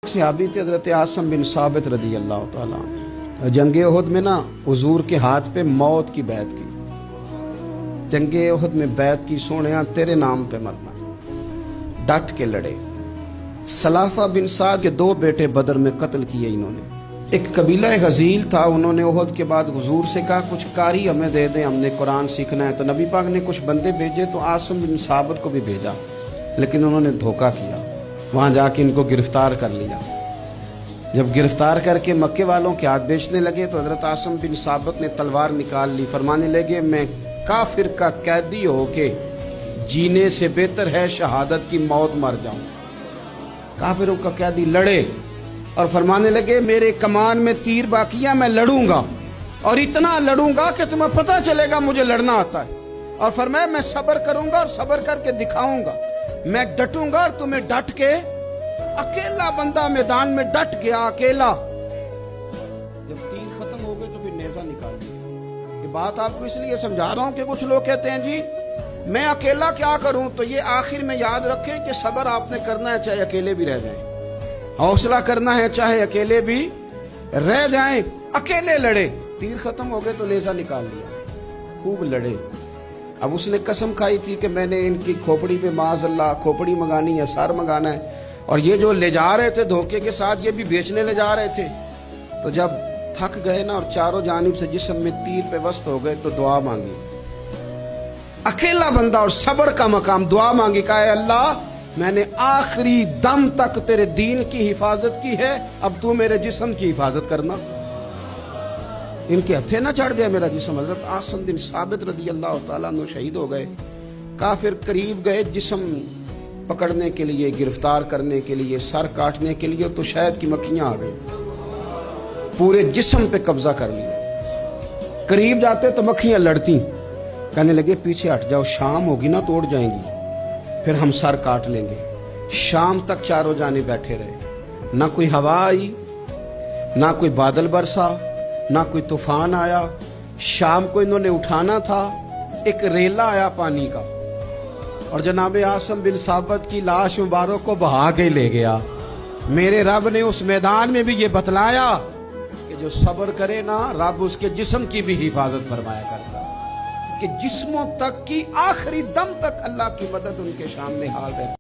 सहाबी थे हज़रत आसिम बिन साबित रदी अल्लाह ताला अन्हु। जंगे उहद में ना हुजूर के हाथ पे मौत की बैत की, जंगे उहद में बैत की, सोनिया तेरे नाम पे मरना, डट के लड़े। सलाफा बिन साद के दो बेटे बदर में कत्ल किए इन्होंने। एक कबीला गजील था, उन्होंने उहद के बाद हुजूर से कहा कुछ कारी हमें दे दें, हमने कुरान सीखना है। तो नबी पाक ने कुछ बंदे भेजे, तो आसिम बिन साबित को भी भेजा, लेकिन उन्होंने धोखा किया, वहाँ जाके इनको गिरफ्तार कर लिया। जब गिरफ्तार करके मक्के वालों के हाथ बेचने लगे तो हज़रत आसिम बिन साबित ने तलवार निकाल ली, फरमाने लगे मैं काफिर का कैदी होके जीने से बेहतर है शहादत की मौत मर जाऊं। काफिरों का कैदी लड़े और फरमाने लगे मेरे कमान में तीर बाकी है, मैं लड़ूंगा और इतना लड़ूंगा कि तुम्हें पता चलेगा मुझे लड़ना आता है। और फरमाया मैं सब्र करूंगा और सब्र करके दिखाऊंगा, मैं डटूंगा और तुम्हें डट के। अकेला बंदा मैदान में डट गया, अकेला। जब तीर खत्म हो गए तो फिर नेजा निकाल दिया। ये बात आपको इसलिए समझा रहा हूं कि कुछ लोग कहते हैं जी मैं अकेला क्या करूं, तो ये आखिर में याद रखें कि सब्र आपने करना है चाहे अकेले भी रह जाएं, हौसला करना है चाहे अकेले भी रह जाएं। अकेले लड़े, तीर खत्म हो गए तो नेजा निकाल लिया, खूब लड़े। अब उसने कसम खाई थी कि मैंने इनकी खोपड़ी पे माज़अल्लाह खोपड़ी मंगानी है, सर मंगाना है। और ये जो ले जा रहे थे धोखे के साथ, ये भी बेचने ले जा रहे थे। तो जब थक गए ना और चारों जानिब से जिस्म में तीर पे वस्त हो गए तो दुआ मांगी। अकेला बंदा और सब्र का मकाम, दुआ मांगी, कहा है अल्लाह मैंने आखिरी दम तक तेरे दीन की हिफाजत की है, अब तू मेरे जिस्म की हिफाजत करना। इनके हथे ना चढ़ गया मेरा जिस्म। हज़रत आसिम बिन साबित रदी अल्लाह ताला अन्हु शहीद हो गए। काफिर करीब गए जिस्म पकड़ने के लिए, गिरफ्तार करने के लिए, सर काटने के लिए, तो शहद की मक्खियां आ गई, पूरे जिस्म पे कब्जा कर लिया। करीब जाते तो मक्खियां लड़ती, कहने लगे पीछे हट जाओ, शाम होगी ना तो उड़ जाएंगी, फिर हम सर काट लेंगे। शाम तक चारों जाने बैठे रहे, ना कोई हवा आई, ना कोई बादल बरसा, ना कोई तूफान आया। शाम को इन्होंने उठाना था, एक रेला आया पानी का और जनाब आसिम बिन साबित की लाश मुबारक को बहा के ले गया। मेरे रब ने उस मैदान में भी ये बतलाया कि जो सब्र करे ना, रब उसके जिस्म की भी हिफाजत फरमाया करता, कि जिस्मों तक की आखिरी दम तक अल्लाह की मदद उनके सामने हाल रहती।